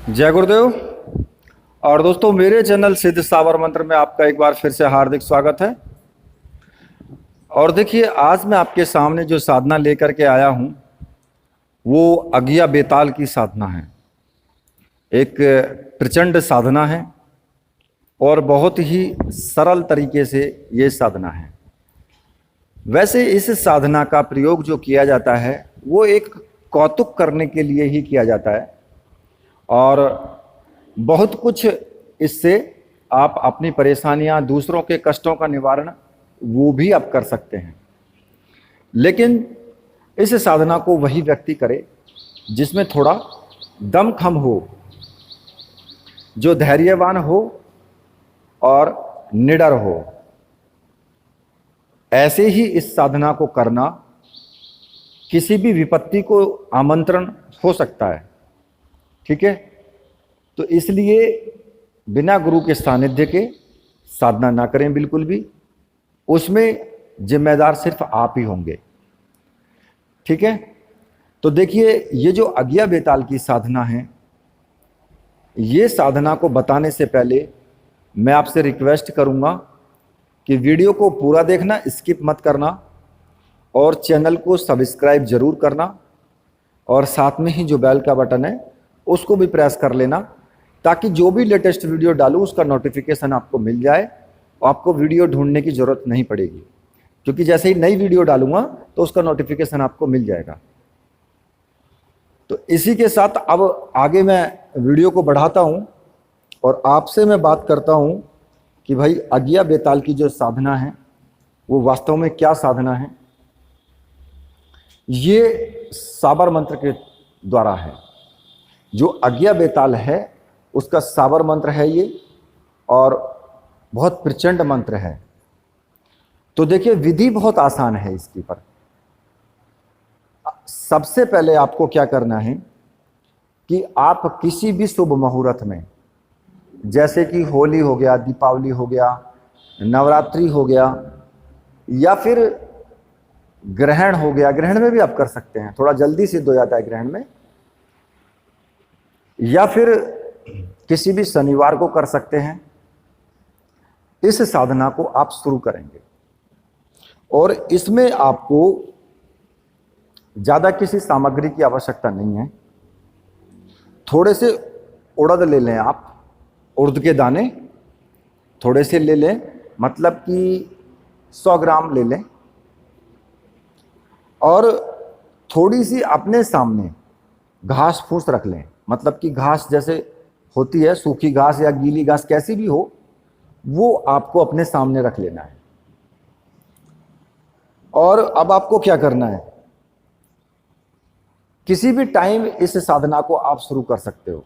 जय गुरुदेव। और दोस्तों, मेरे चैनल सिद्ध सावर मंत्र में आपका एक बार फिर से हार्दिक स्वागत है। और देखिए, आज मैं आपके सामने जो साधना लेकर के आया हूँ वो अगिया बेताल की साधना है। एक प्रचंड साधना है और बहुत ही सरल तरीके से ये साधना है। वैसे इस साधना का प्रयोग जो किया जाता है वो एक कौतुक करने के लिए ही किया जाता है, और बहुत कुछ इससे आप अपनी परेशानियां, दूसरों के कष्टों का निवारण वो भी आप कर सकते हैं। लेकिन इस साधना को वही व्यक्ति करे जिसमें थोड़ा दमखम हो, जो धैर्यवान हो और निडर हो। ऐसे ही इस साधना को करना किसी भी विपत्ति को आमंत्रण हो सकता है। ठीक है, तो इसलिए बिना गुरु के सानिध्य के साधना ना करें बिल्कुल भी। उसमें जिम्मेदार सिर्फ आप ही होंगे। ठीक है, तो देखिए, ये जो अगिया बेताल की साधना है, ये साधना को बताने से पहले मैं आपसे रिक्वेस्ट करूंगा कि वीडियो को पूरा देखना, स्किप मत करना, और चैनल को सब्सक्राइब जरूर करना, और साथ में ही जो बेल का बटन है उसको भी प्रेस कर लेना, ताकि जो भी लेटेस्ट वीडियो डालूं उसका नोटिफिकेशन आपको मिल जाए। आपको वीडियो ढूंढने की ज़रूरत नहीं पड़ेगी, क्योंकि जैसे ही नई वीडियो डालूंगा तो उसका नोटिफिकेशन आपको मिल जाएगा। तो इसी के साथ अब आगे मैं वीडियो को बढ़ाता हूं और आपसे मैं बात करता हूं कि भाई अगिया बेताल की जो साधना है वो वास्तव में क्या साधना है। ये साबर मंत्र के द्वारा है। जो अगिया बेताल है उसका साबर मंत्र है ये, और बहुत प्रचंड मंत्र है। तो देखिए, विधि बहुत आसान है इसकी पर। सबसे पहले आपको क्या करना है कि आप किसी भी शुभ मुहूर्त में, जैसे कि होली हो गया, दीपावली हो गया, नवरात्रि हो गया, या फिर ग्रहण हो गया, ग्रहण में भी आप कर सकते हैं, थोड़ा जल्दी सिद्ध हो जाता है ग्रहण में, या फिर किसी भी शनिवार को कर सकते हैं। इस साधना को आप शुरू करेंगे और इसमें आपको ज़्यादा किसी सामग्री की आवश्यकता नहीं है। थोड़े से उड़द ले लें आप, उड़द के दाने थोड़े से ले लें, मतलब कि 100 ग्राम ले लें, और थोड़ी सी अपने सामने घास फूस रख लें। मतलब कि घास जैसे होती है, सूखी घास या गीली घास कैसी भी हो, वो आपको अपने सामने रख लेना है। और अब आपको क्या करना है, किसी भी टाइम इस साधना को आप शुरू कर सकते हो।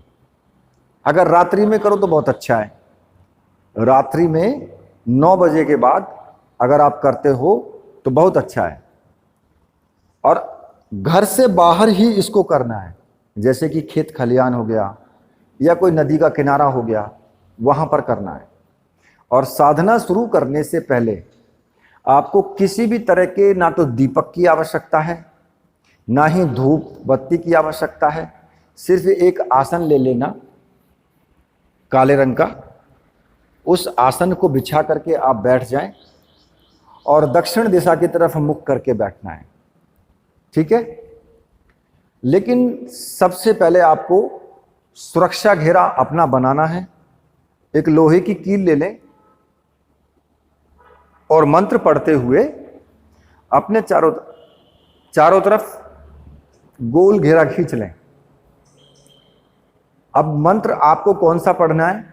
अगर रात्रि में करो तो बहुत अच्छा है। रात्रि में 9 बजे के बाद अगर आप करते हो तो बहुत अच्छा है। और घर से बाहर ही इसको करना है, जैसे कि खेत खलियान हो गया या कोई नदी का किनारा हो गया, वहां पर करना है। और साधना शुरू करने से पहले आपको किसी भी तरह के ना तो दीपक की आवश्यकता है, ना ही धूप बत्ती की आवश्यकता है। सिर्फ एक आसन ले लेना काले रंग का, उस आसन को बिछा करके आप बैठ जाएं और दक्षिण दिशा की तरफ मुख करके बैठना है। ठीक है, लेकिन सबसे पहले आपको सुरक्षा घेरा अपना बनाना है। एक लोहे की कील ले लें और मंत्र पढ़ते हुए अपने चारों तरफ गोल घेरा खींच लें। अब मंत्र आपको कौन सा पढ़ना है,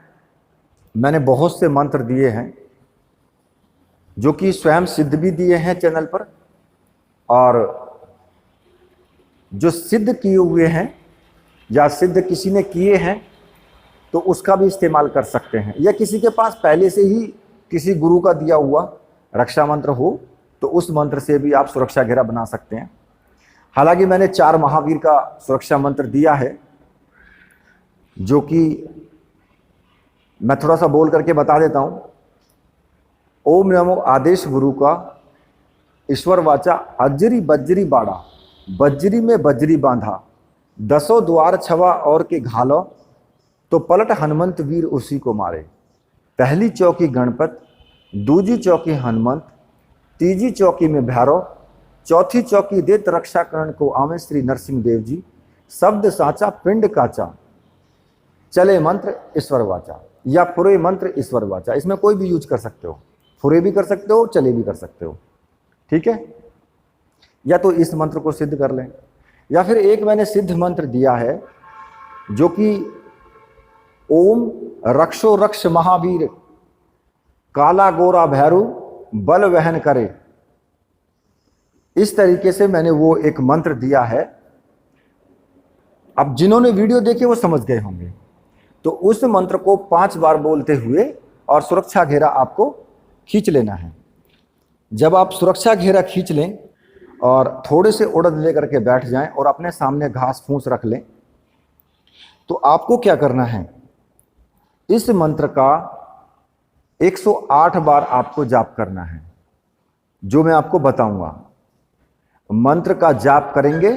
मैंने बहुत से मंत्र दिए हैं जो कि स्वयं सिद्ध भी दिए हैं चैनल पर, और जो सिद्ध किए हुए हैं या सिद्ध किसी ने किए हैं तो उसका भी इस्तेमाल कर सकते हैं, या किसी के पास पहले से ही किसी गुरु का दिया हुआ रक्षा मंत्र हो तो उस मंत्र से भी आप सुरक्षा घेरा बना सकते हैं। हालांकि मैंने 4 महावीर का सुरक्षा मंत्र दिया है, जो कि मैं थोड़ा सा बोल करके बता देता हूं। ओम नमो आदेश गुरु का, ईश्वर वाचा अजरी बजरी बाड़ा, बजरी में बजरी बांधा, दसों द्वार छवा और के घालो, तो पलट हनुमंत वीर उसी को मारे। पहली चौकी गणपत, दूजी चौकी हनुमंत, तीजी चौकी में भैरव, चौथी चौकी देत रक्षा करण को आवे श्री नरसिंह देव जी। शब्द साचा पिंड काचा, चले मंत्र ईश्वर वाचा, या फुरे मंत्र ईश्वर वाचा। इसमें कोई भी यूज कर सकते हो, फुरे भी कर सकते हो, चले भी कर सकते हो, ठीक है। या तो इस मंत्र को सिद्ध कर लें, या फिर एक मैंने सिद्ध मंत्र दिया है जो कि ओम रक्षो रक्ष महावीर, काला गोरा भैरू बल वहन करे। इस तरीके से मैंने वो एक मंत्र दिया है। अब जिन्होंने वीडियो देखे वो समझ गए होंगे। तो उस मंत्र को 5 बार बोलते हुए और सुरक्षा घेरा आपको खींच लेना है। जब आप सुरक्षा घेरा खींच लें और थोड़े से उड़द लेकर के बैठ जाएं और अपने सामने घास फूस रख लें, तो आपको क्या करना है, इस मंत्र का 108 बार आपको जाप करना है, जो मैं आपको बताऊंगा। मंत्र का जाप करेंगे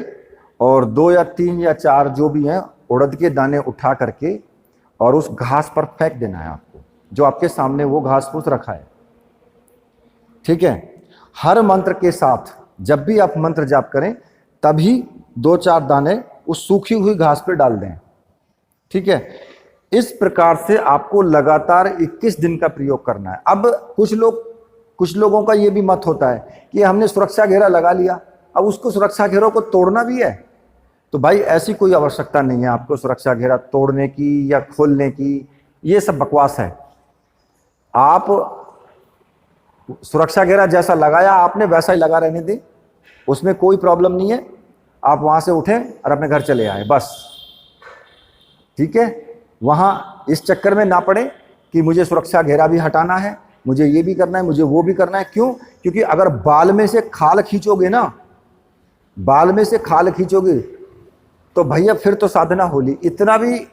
और 2 या 3 या 4 जो भी हैं उड़द के दाने उठा करके और उस घास पर फेंक देना है आपको, जो आपके सामने वो घास फूस रखा है, ठीक है। हर मंत्र के साथ जब भी आप मंत्र जाप करें तभी 2-4 दाने उस सूखी हुई घास पर डाल दें, ठीक है। इस प्रकार से आपको लगातार 21 दिन का प्रयोग करना है। अब कुछ लोगों का ये भी मत होता है कि हमने सुरक्षा घेरा लगा लिया, अब उसको सुरक्षा घेरों को तोड़ना भी है। तो भाई ऐसी कोई आवश्यकता नहीं है आपको सुरक्षा घेरा तोड़ने की या खोलने की, ये सब बकवास है। आप सुरक्षा घेरा जैसा लगाया आपने वैसा ही लगा रहने दें, उसमें कोई प्रॉब्लम नहीं है। आप वहां से उठें और अपने घर चले आए बस, ठीक है। वहां इस चक्कर में ना पड़े कि मुझे सुरक्षा घेरा भी हटाना है, मुझे ये भी करना है, मुझे वो भी करना है। क्यों? क्योंकि अगर बाल में से खाल खींचोगे ना, बाल में से खाल खींचोगे तो भैया फिर तो साधना होली। इतना भी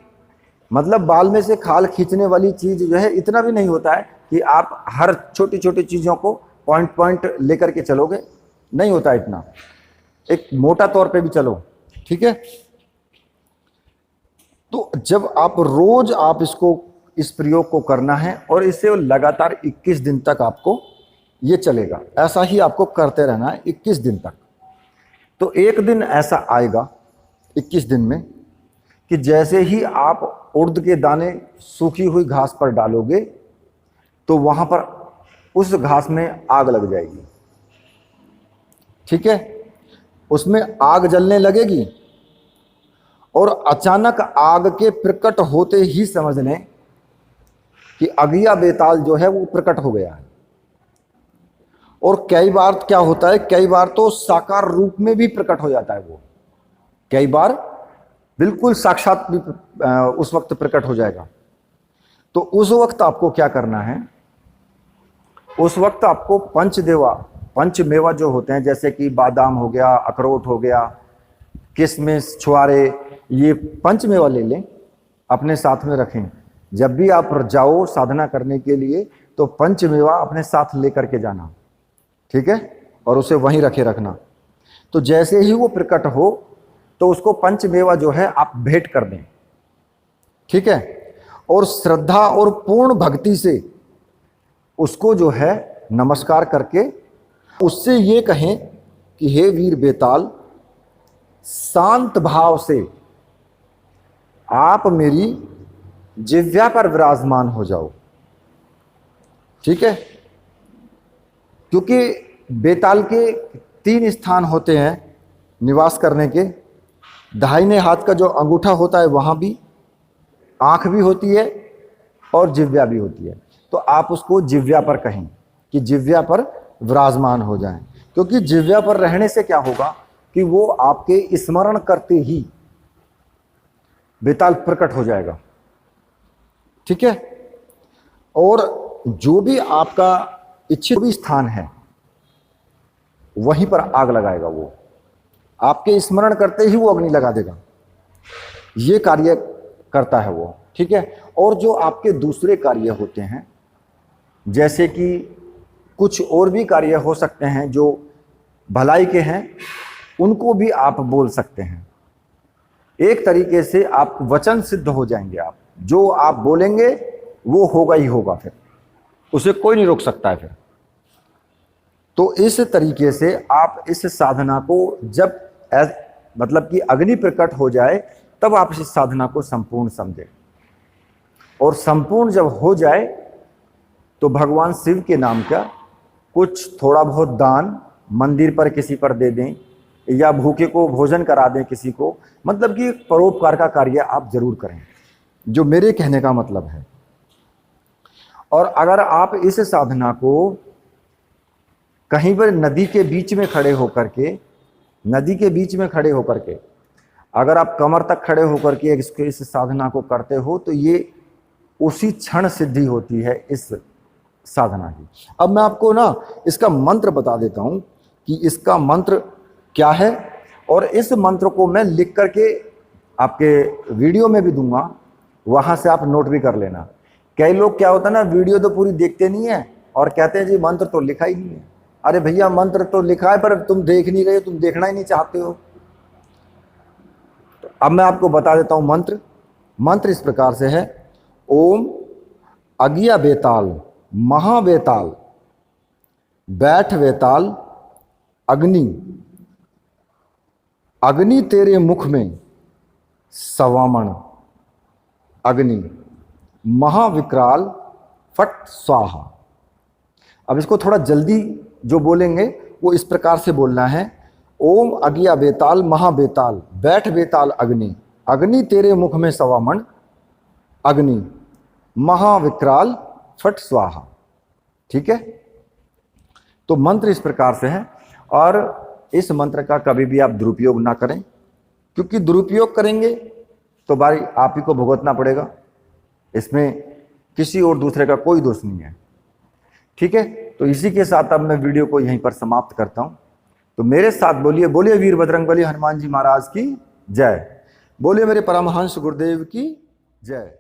मतलब बाल में से खाल खींचने वाली चीज जो है इतना भी नहीं होता है कि आप हर छोटी छोटी चीजों को पॉइंट लेकर के चलोगे, नहीं होता इतना। एक मोटा तौर पे भी चलो, ठीक है। तो जब आप रोज आप इस प्रयोग को करना है और इसे लगातार 21 दिन तक आपको ये चलेगा, ऐसा ही आपको करते रहना है 21 दिन तक। तो एक दिन ऐसा आएगा 21 दिन में कि जैसे ही आप उड़द के दाने सूखी हुई घास पर डालोगे तो वहां पर उस घास में आग लग जाएगी, ठीक है। उसमें आग जलने लगेगी और अचानक आग के प्रकट होते ही समझ लें कि अगिया बेताल जो है वो प्रकट हो गया है। और कई बार क्या होता है, कई बार तो साकार रूप में भी प्रकट हो जाता है वो, कई बार बिल्कुल साक्षात भी उस वक्त प्रकट हो जाएगा। तो उस वक्त आपको क्या करना है, उस वक्त आपको पंचमेवा जो होते हैं, जैसे कि बादाम हो गया, अखरोट हो गया, किशमिश, छुआरे, ये पंचमेवा ले लें, अपने साथ में रखें। जब भी आप जाओ साधना करने के लिए तो पंचमेवा अपने साथ लेकर के जाना, ठीक है, और उसे वहीं रखे रखना। तो जैसे ही वो प्रकट हो तो उसको पंचमेवा जो है आप भेंट कर दें, ठीक है। और श्रद्धा और पूर्ण भक्ति से उसको जो है नमस्कार करके उससे ये कहें कि हे वीर बेताल, शांत भाव से आप मेरी जिह्वा पर विराजमान हो जाओ, ठीक है। क्योंकि बेताल के 3 स्थान होते हैं निवास करने के। दाहिने हाथ का जो अंगूठा होता है वहां भी आंख भी होती है और जिह्वा भी होती है। तो आप उसको जिह्वा पर कहें कि जिह्वा पर विराजमान हो जाएं, क्योंकि जिह्वा पर रहने से क्या होगा कि वो आपके स्मरण करते ही बेताल प्रकट हो जाएगा, ठीक है। और जो भी आपका इच्छित भी स्थान है वहीं पर आग लगाएगा, वो आपके स्मरण करते ही वो अग्नि लगा देगा। ये कार्य करता है वो, ठीक है। और जो आपके दूसरे कार्य होते हैं, जैसे कि कुछ और भी कार्य हो सकते हैं जो भलाई के हैं, उनको भी आप बोल सकते हैं। एक तरीके से आप वचन सिद्ध हो जाएंगे आप, जो आप बोलेंगे वो होगा ही होगा, फिर उसे कोई नहीं रोक सकता है फिर। तो इस तरीके से आप इस साधना को जब मतलब कि अग्नि प्रकट हो जाए तब आप इस साधना को संपूर्ण समझें, और संपूर्ण जब हो जाए तो भगवान शिव के नाम का कुछ थोड़ा बहुत दान मंदिर पर किसी पर दे दें, या भूखे को भोजन करा दें किसी को, मतलब कि परोपकार का कार्य आप जरूर करें, जो मेरे कहने का मतलब है। और अगर आप इस साधना को कहीं पर नदी के बीच में खड़े होकर के, नदी के बीच में खड़े होकर के अगर आप कमर तक खड़े होकर के इस साधना को करते हो तो ये उसी क्षण सिद्धि होती है इस साधना की। अब मैं आपको ना इसका मंत्र बता देता हूं कि इसका मंत्र क्या है, और इस मंत्र को मैं लिख करके आपके वीडियो में भी दूंगा, वहां से आप नोट भी कर लेना। कई लोग क्या होता है ना, वीडियो तो पूरी देखते नहीं है और कहते हैं जी मंत्र तो लिखा ही नहीं है। अरे भैया मंत्र तो लिखा है पर तुम देख नहीं रहे हो, तुम देखना ही नहीं चाहते हो। तो अब मैं आपको बता देता हूं मंत्र। मंत्र इस प्रकार से है, ओम अगिया बेताल महावेताल बैठ वेताल अग्नि, अग्नि तेरे मुख में सवामण अग्नि, महाविकराल फट स्वाहा। अब इसको थोड़ा जल्दी जो बोलेंगे वो इस प्रकार से बोलना है, ओम अगिया बेताल महाबेताल बैठ बेताल अग्नि, अग्नि तेरे मुख में सवामण अग्नि, महाविकराल फट स्वाहा। ठीक है, तो मंत्र इस प्रकार से है, और इस मंत्र का कभी भी आप दुरुपयोग ना करें, क्योंकि दुरुपयोग करेंगे तो भाई आप ही को भुगतना पड़ेगा, इसमें किसी और दूसरे का कोई दोष नहीं है। ठीक है, तो इसी के साथ अब मैं वीडियो को यहीं पर समाप्त करता हूं। तो मेरे साथ बोलिए, बोलिए वीर बजरंगबली हनुमान जी महाराज की जय, बोलिए मेरे परमहंस गुरुदेव की जय।